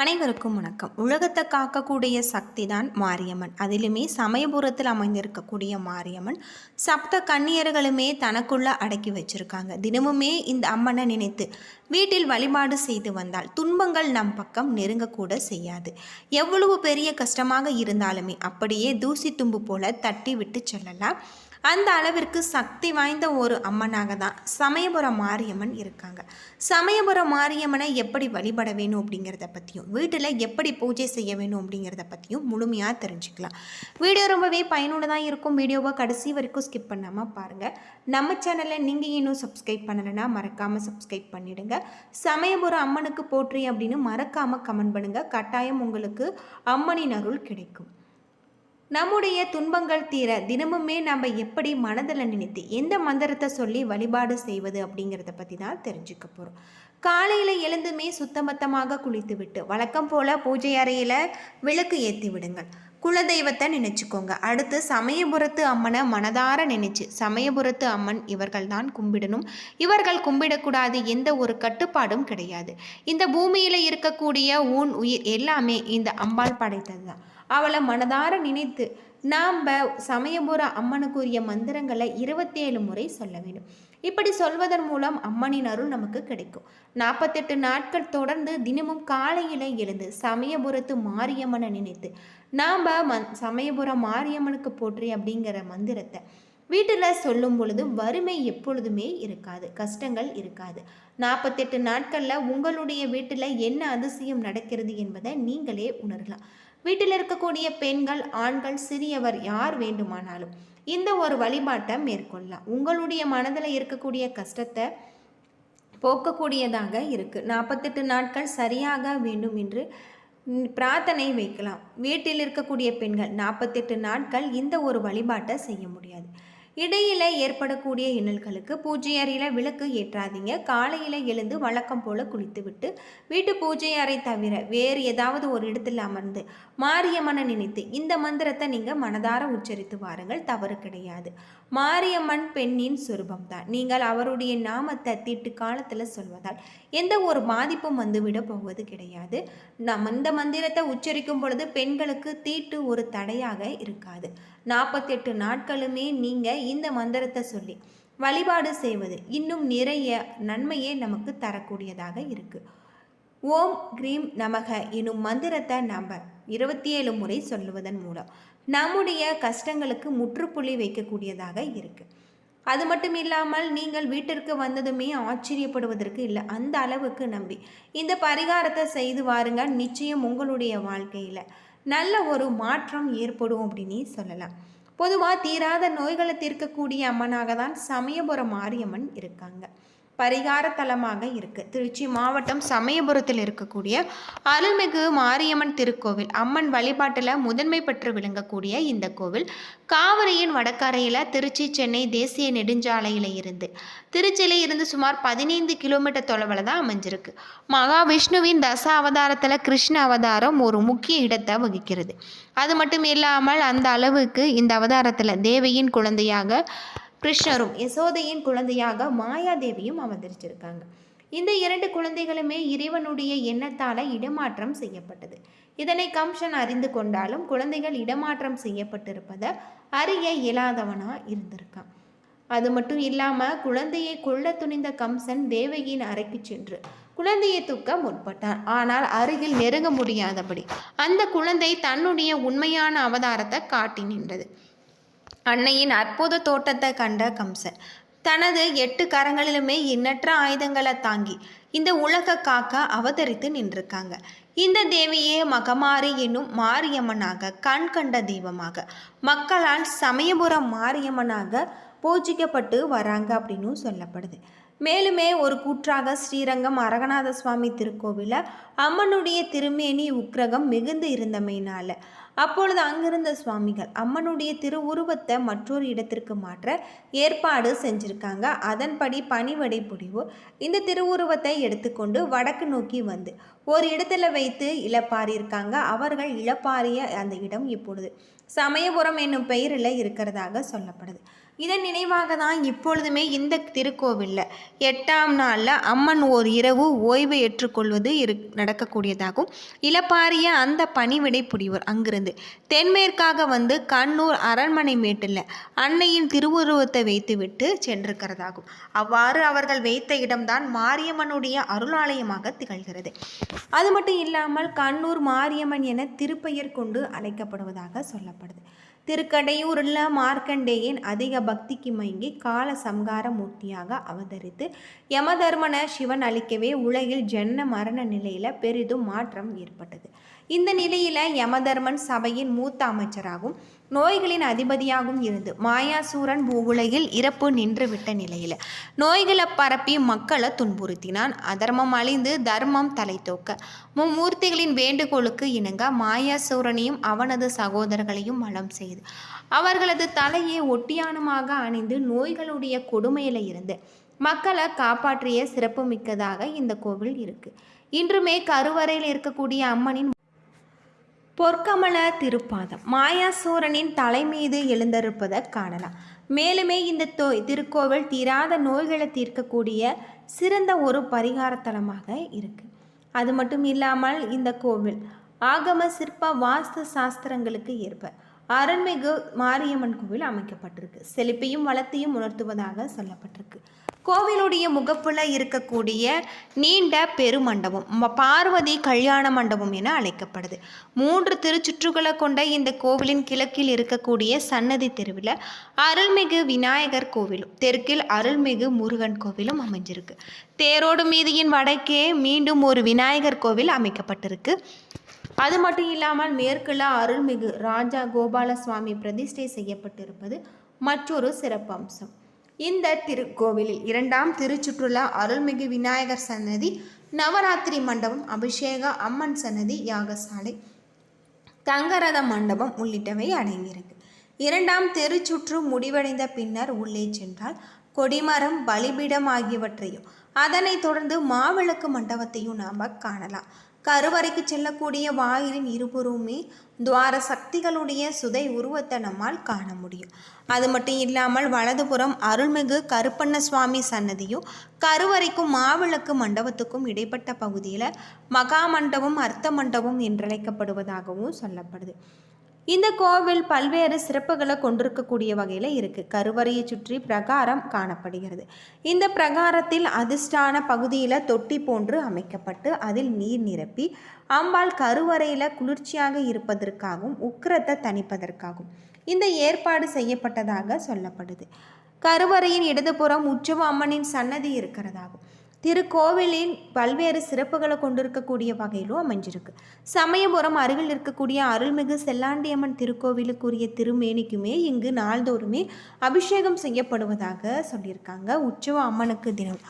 அனைவருக்கும் வணக்கம். உலகத்தை காக்கக்கூடிய சக்தி தான் மாரியம்மன். அதிலுமே சமயபுரத்தில் அமைந்திருக்கக்கூடிய மாரியம்மன் சப்த கன்னியர்களுமே தனக்குள்ள அடக்கி வச்சிருக்காங்க. தினமுமே இந்த அம்மனை நினைத்து வீட்டில் வழிபாடு செய்து வந்தால் துன்பங்கள் நம் பக்கம் நெருங்கக்கூட செய்யாது. எவ்வளவு பெரிய கஷ்டமாக இருந்தாலுமே அப்படியே தூசி தும்பு போல தட்டி விட்டு செல்லலாம். அந்த அளவிற்கு சக்தி வாய்ந்த ஒரு அம்மனாக தான் சமயபுரம் மாரியம்மன் இருக்காங்க. சமயபுரம் மாரியம்மனை எப்படி வழிபட வேணும் அப்படிங்கிறத பற்றியும் வீட்டில் எப்படி பூஜை செய்ய வேணும் அப்படிங்கிறத பற்றியும் முழுமையாக தெரிஞ்சுக்கலாம். வீடியோ ரொம்பவே பயனுள்ளதாக இருக்கும். வீடியோவை கடைசி வரைக்கும் ஸ்கிப் பண்ணாமல் பாருங்கள். நம்ம சேனலை நீங்கள் இன்னும் சப்ஸ்கிரைப் பண்ணலைன்னா மறக்காமல் சப்ஸ்கிரைப் பண்ணிவிடுங்க. சமயபுரம் அம்மனுக்கு போற்றி அப்படின்னு மறக்காமல் கமெண்ட் பண்ணுங்கள். கட்டாயம் உங்களுக்கு அம்மனின் அருள் கிடைக்கும். நம்முடைய துன்பங்கள் தீர தினமுமே நம்ம எப்படி மனதில் நினைத்து எந்த மந்திரத்தை சொல்லி வழிபாடு செய்வது அப்படிங்கிறத பற்றி தான் தெரிஞ்சுக்க போகிறோம். காலையில் எழுந்துமே சுத்தமத்தமாக குளித்து விட்டு வழக்கம் போல் பூஜை அறையில் விளக்கு ஏற்றி விடுங்கள். குலதெய்வத்தை நினச்சிக்கோங்க. அடுத்து சமயபுரத்து அம்மனை மனதார நினைச்சு சமயபுரத்து அம்மன் இவர்கள் தான் கும்பிடணும். இவர்கள் கும்பிடக்கூடாது எந்த ஒரு கட்டுப்பாடும் கிடையாது. இந்த பூமியில் இருக்கக்கூடிய ஊன் உயிர் எல்லாமே இந்த அம்பாள் படைத்தது தான். அவளை மனதார நினைத்து நாம் சமயபுர அம்மனுக்குரிய மந்திரங்களை 27 முறை சொல்ல வேண்டும். இப்படி சொல்வதன் மூலம் அம்மனின் அருள் நமக்கு கிடைக்கும். 48 நாட்கள் தொடர்ந்து தினமும் காலையில் எழுந்து சமயபுரத்து மாரியம்மனை நினைத்து நாம் சமயபுரம் மாரியம்மனுக்கு போற்றி அப்படிங்கிற மந்திரத்தை வீட்டில் சொல்லும் பொழுது வறுமை எப்பொழுதுமே இருக்காது, கஷ்டங்கள் இருக்காது. 48 நாட்களில் உங்களுடைய வீட்டில் என்ன அதிசயம் நடக்கிறது என்பதை நீங்களே உணரலாம். வீட்டில் இருக்கக்கூடிய பெண்கள், ஆண்கள், சிறியவர் யார் வேண்டுமானாலும் இந்த ஒரு வழிபாட்டை மேற்கொள்ளலாம். உங்களுடைய மனதில் இருக்கக்கூடிய கஷ்டத்தை போக்கக்கூடியதாக இருக்குது. 48 நாட்கள் சரியாக வேண்டும் என்று பிரார்த்தனை வைக்கலாம். வீட்டில் இருக்கக்கூடிய பெண்கள் 48 நாட்கள் இந்த ஒரு வழிபாட்டை செய்ய முடியாது. இடையில ஏற்படக்கூடிய இன்னல்களுக்கு பூஜை அறையில் விளக்கு ஏற்றாதீங்க. காலையில் எழுந்து வழக்கம் போல் குளித்து விட்டு வீட்டு பூஜை அறை தவிர வேறு ஏதாவது ஒரு இடத்துல அமர்ந்து மாரியம்மனை நினைத்து இந்த மந்திரத்தை நீங்கள் மனதார உச்சரித்து வாருங்கள், தவறு கிடையாது. மாரியம்மன் பெண்ணின் சுரூபம் தான். நீங்கள் அவருடைய நாமத்தை தீட்டு காலத்தில் சொல்வதால் எந்த ஒரு பாதிப்பும் வந்துவிட போவது கிடையாது. இந்த மந்திரத்தை உச்சரிக்கும் பொழுது பெண்களுக்கு தீட்டு ஒரு தடையாக இருக்காது. 48 நாட்களுமே நீங்கள் இந்த மந்திரத்தை சொல்லி வழிபாடு செய்வது இன்னும் நிறைய நன்மையே நமக்கு தரக்கூடியதாக இருக்குது. ஓம் கிரீம் நமக எனும் மந்திரத்தை நாம் 27 முறை சொல்லுவதன் மூலம் நம்முடைய கஷ்டங்களுக்கு முற்றுப்புள்ளி வைக்கக்கூடியதாக இருக்குது. அது மட்டும் இல்லாமல் நீங்கள் வீட்டிற்கு வந்ததுமே ஆச்சரியப்படுவதற்கு இல்லை, அந்த அளவுக்கு நம்பி இந்த பரிகாரத்தை செய்து வாருங்க. நிச்சயம் உங்களுடைய வாழ்க்கையில் நல்ல ஒரு மாற்றம் ஏற்படும் அப்படின்னு சொல்லலாம். பொதுவாக தீராத நோய்களை தீர்க்கக்கூடிய அம்மனாக தான் சமயபுரம் மாரியம்மன் இருக்காங்க. பரிகார தலமாக இருக்குது. திருச்சி மாவட்டம் சமயபுரத்தில் இருக்கக்கூடிய அருள்மிகு மாரியம்மன் திருக்கோவில் அம்மன் வழிபாட்டில் முதன்மை பெற்று விளங்கக்கூடிய இந்த கோவில் காவிரியின் வடக்கரையில் திருச்சி சென்னை தேசிய நெடுஞ்சாலையில் இருந்து திருச்சியில் இருந்து சுமார் 15 கிலோமீட்டர் தொலைவில் தான் அமைஞ்சிருக்கு. மகாவிஷ்ணுவின் தச அவதாரத்தில் கிருஷ்ண அவதாரம் ஒரு முக்கிய இடத்தை வகிக்கிறது. அது மட்டும் இல்லாமல் அந்த அளவுக்கு இந்த அவதாரத்தில் தேவியின் குழந்தையாக கிருஷ்ணரும் யசோதையின் குழந்தையாக மாயாதேவியும் அவதரிச்சிருக்காங்க. இந்த 2 குழந்தைகளுமே இறைவனுடைய எண்ணத்தால் இடமாற்றம் செய்யப்பட்டது. இதனை கம்சன் அறிந்து கொண்டாலும் குழந்தைகள் இடமாற்றம் செய்யப்பட்டிருப்பதை அறிய இயலாதவனா இருந்திருக்கான். அது மட்டும் இல்லாமல் குழந்தையை கொல்ல துணிந்த கம்சன் தேவகியின் அறைக்கு சென்று குழந்தையை தூக்க முற்பட்டான். ஆனால் அருகில் நெருங்க முடியாதபடி அந்த குழந்தை தன்னுடைய உண்மையான அவதாரத்தை காட்டி நின்றது. அன்னையின் அற்புத தோட்டத்தை கண்ட கம்சன் தனது 8 கரங்களிலுமே எண்ணற்ற ஆயுதங்களை தாங்கி இந்த உலக காக்க அவதரித்து நின்றிருக்காங்க. இந்த தேவியே மகமாரி என்னும் மாரியம்மனாக கண் கண்ட தெய்வமாக மக்களால் சமயபுரம் மாரியம்மனாக பூஜிக்கப்பட்டு வராங்க அப்படின்னு சொல்லப்படுது. மேலுமே ஒரு கூற்றாக ஸ்ரீரங்கம் அரங்கநாத சுவாமி திருக்கோவிலில் அம்மனுடைய திருமேனி உக்கிரகம் மிகுந்து இருந்தமையினால அப்பொழுது அங்கிருந்த சுவாமிகள் அம்மனுடைய திருவுருவத்தை மற்றொரு இடத்திற்கு மாற்ற ஏற்பாடு செஞ்சுருக்காங்க. அதன்படி பணிவடை புரிவு இந்த திருவுருவத்தை எடுத்துக்கொண்டு வடக்கு நோக்கி வந்து ஒரு இடத்துல வைத்து இழப்பாரியிருக்காங்க. அவர்கள் இழப்பாரிய அந்த இடம் இப்பொழுது சமயபுரம் என்னும் பெயரில் இருக்கிறதாக சொல்லப்படுது. இதன் நினைவாக தான் இப்பொழுதுமே இந்த திருக்கோவிலில் 8ஆம் நாளில் அம்மன் ஓர் இரவு ஓய்வு ஏற்றுக்கொள்வது நடக்கக்கூடியதாகும். இளப்பாரிய அந்த பணிவிடை புரிவர் அங்கிருந்து தென்மேற்காக வந்து கண்ணூர் அரண்மனை மேட்டில் அன்னையின் திருவுருவத்தை வைத்துவிட்டு சென்றிருக்கிறதாகும். அவ்வாறு அவர்கள் வைத்த இடம்தான் மாரியம்மனுடைய அருளாலயமாக திகழ்கிறது. அது மட்டும் இல்லாமல் கண்ணூர் மாரியம்மன் என திருப்பெயர் கொண்டு அழைக்கப்படுவதாக சொல்லப்படுது. திருக்கடையூரில் மார்க்கண்டேயன் அதிக பக்திக்கு மயங்கி கால சம்கார மூர்த்தியாக அவதரித்து யமதர்மன சிவன் அளிக்கவே உலகில் ஜன்ன மரண நிலையில் பெரிதும் மாற்றம் ஏற்பட்டது. இந்த நிலையில் யமதர்மன் சபையின் மூத்த அமைச்சராகவும் நோய்களின் அதிபதியாகவும் இருந்து மாயாசூரன் பூவுலகில் இறப்பு நின்றுவிட்ட நிலையில் நோய்களை பரப்பி மக்களை துன்புறுத்தினான். அதர்மம் அழிந்து தர்மம் தலை தோக்க மும்மூர்த்திகளின் வேண்டுகோளுக்கு இணங்க மாயாசூரனையும் அவனது சகோதரர்களையும் வலம் செய்து அவர்களது தலையை ஒட்டியானமாக அணிந்து நோய்களுடைய கொடுமையில இருந்து மக்களை காப்பாற்றிய சிறப்பு மிக்கதாக இந்த கோவில் இருக்கு. இன்றுமே கருவறையில் இருக்கக்கூடிய அம்மனின் பொற்கமல திருப்பாதம் மாயாசூரனின் தலை மீது எழுந்திருப்பதை காணலாம். மேலுமே இந்த திருக்கோவில் தீராத நோய்களை தீர்க்கக்கூடிய சிறந்த ஒரு பரிகாரத்தலமாக இருக்கு. அது மட்டும் இல்லாமல் இந்த கோவில் ஆகம சிற்ப வாஸ்து சாஸ்திரங்களுக்கு ஏற்ப அருள்மிகு மாரியம்மன் கோவில் அமைக்கப்பட்டிருக்கு. செழிப்பையும் வளத்தையும் உணர்த்துவதாக சொல்லப்பட்டிருக்கு. கோவிலுடைய முகப்புல இருக்கக்கூடிய நீண்ட பெருமண்டபம் பார்வதி கல்யாண மண்டபம் என அழைக்கப்படுது. 3 திருச்சுற்றுகளை கொண்ட இந்த கோவிலின் கிழக்கில் இருக்கக்கூடிய சன்னதி தெருவில் அருள்மிகு விநாயகர் கோவிலும் தெற்கில் அருள்மிகு முருகன் கோவிலும் அமைஞ்சிருக்கு. தேரோடு மீதியின் வடக்கே மீண்டும் ஒரு விநாயகர் கோவில் அமைக்கப்பட்டிருக்கு. அது மட்டும் இல்லாமல் மேற்குல அருள்மிகு ராஜா கோபாலசுவாமி பிரதிஷ்டை செய்யப்பட்டிருப்பது மற்றொரு சிறப்பம்சம். இந்த திருக்கோவிலில் 2ஆம் திருச்சுற்றுலா அருள்மிகு விநாயகர் சன்னதி, நவராத்திரி மண்டபம், அபிஷேக அம்மன் சன்னதி, யாகசாலை, தங்கரத மண்டபம் உள்ளிட்டவை அடங்கியிருக்கு. 2ஆம் திருச்சுற்று முடிவடைந்த பின்னர் உள்ளே சென்றால் கொடிமரம், பலிபீடம் ஆகியவற்றையும் அதனைத் தொடர்ந்து மாவிளக்கு மண்டபத்தையும் நாம் காணலாம். கருவறைக்கு செல்லக்கூடிய வாயிலின் இருபுறமுமே துவார சக்திகளுடைய சுதை உருவத்தை நம்மால் காண முடியும். அது மட்டும் இல்லாமல் வலதுபுறம் அருள்மிகு கருப்பண்ண சுவாமி சன்னதியும் கருவறைக்கும் மாவிளக்கு மண்டபத்துக்கும் இடைப்பட்ட பகுதியில் மகா மண்டபம், அர்த்த மண்டபம் என்றழைக்கப்படுவதாகவும் சொல்லப்படுது. இந்த கோவில் பல்வேறு சிறப்புகளை கொண்டிருக்கக்கூடிய வகையில் இருக்குது. கருவறையை சுற்றி பிரகாரம் காணப்படுகிறது. இந்த பிரகாரத்தில் அதிர்ஷ்டான பகுதியில் தொட்டி போன்று அமைக்கப்பட்டு அதில் நீர் நிரப்பி அம்பாள் கருவறையில் குளிர்ச்சியாக இருப்பதற்காகவும் உக்கிரத்தை தணிப்பதற்காகவும் இந்த ஏற்பாடு செய்யப்பட்டதாக சொல்லப்படுது. கருவறையின் இடதுபுறம் உற்சவ அம்மனின் சன்னதி இருக்கிறதாகும். திருக்கோவிலின் பல்வேறு சிறப்புகளை கொண்டிருக்கக்கூடிய வகையிலும் அமைஞ்சிருக்கு. சமயபுரம் அருகில் இருக்கக்கூடிய அருள்மிகு செல்லாண்டியம்மன் திருக்கோவிலுக்குரிய திருமேனிக்குமே இங்கு நாள்தோறுமே அபிஷேகம் செய்யப்படுவதாக சொல்லியிருக்காங்க. உற்சவ அம்மனுக்கு தினம்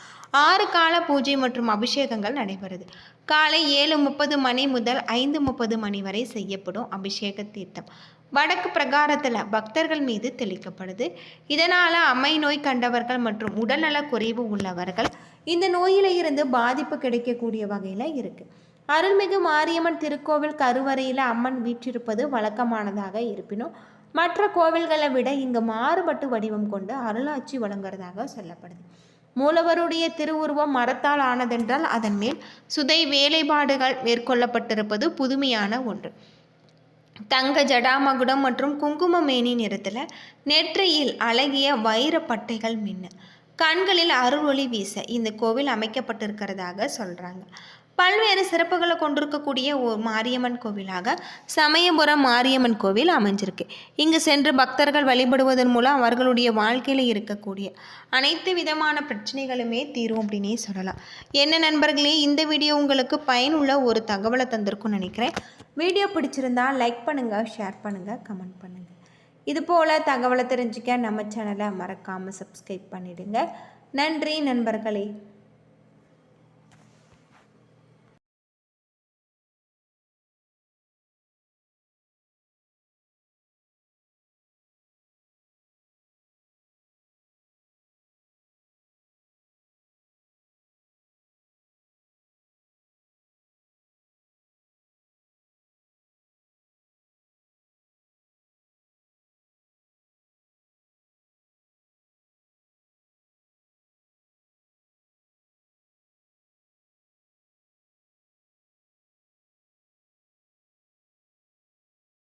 6 கால பூஜை மற்றும் அபிஷேகங்கள் நடைபெறுது. காலை 7:30 மணி முதல் 5:30 மணி வரை செய்யப்படும் அபிஷேக தீர்த்தம் வடக்கு பிரகாரத்தில் பக்தர்கள் மீது தெளிக்கப்படுது. இதனால் அம்மை நோய் கண்டவர்கள் மற்றும் உடல்நல குறைவு உள்ளவர்கள் இந்த நோயில இருந்து பாதிப்பு கிடைக்கக்கூடிய வகையில் இருக்குது. அருள்மிகு மாரியம்மன் திருக்கோவில் கருவறையில் அம்மன் வீற்றிருப்பது வழக்கமானதாக இருப்பினும் மற்ற கோவில்களை விட இங்கு மாறுபட்டு வடிவம் கொண்டு அருளாட்சி வழங்குறதாக சொல்லப்படுது. மூலவருடைய திருவுருவம் மரத்தால் ஆனதென்றால் அதன் மேல் சுதை வேலைப்பாடுகள் மேற்கொள்ளப்பட்டிருப்பது புதுமையான ஒன்று. தங்க ஜடாமகுடம் மற்றும் குங்குமமேனி நிறத்தில் நெற்றியில் அழகிய வைர பட்டைகள் மின்ன கண்களில் அருள் ஒளி வீச இந்த கோவில் அமைக்கப்பட்டிருக்கிறதாக சொல்கிறாங்க. பல்வேறு சிறப்புகளை கொண்டிருக்கக்கூடிய மாரியம்மன் கோவிலாக சமயபுரம் மாரியம்மன் கோவில் அமைஞ்சிருக்கு. இங்கு சென்று பக்தர்கள் வழிபடுவதன் மூலம் அவர்களுடைய வாழ்க்கையில் இருக்கக்கூடிய அனைத்து விதமான பிரச்சனைகளுமே தீரும் அப்படின்னே சொல்லலாம். என்ன நண்பர்களே, இந்த வீடியோ உங்களுக்கு பயனுள்ள ஒரு தகவலை தந்திருக்கும்னு நினைக்கிறேன். வீடியோ பிடிச்சிருந்தா லைக் பண்ணுங்கள், ஷேர் பண்ணுங்கள், கமெண்ட் பண்ணுங்கள். இதுபோல் தகவலை தெரிஞ்சுக்க நம்ம சேனலை மறக்காமல் சப்ஸ்கிரைப் பண்ணிடுங்க. நன்றி நண்பர்களே.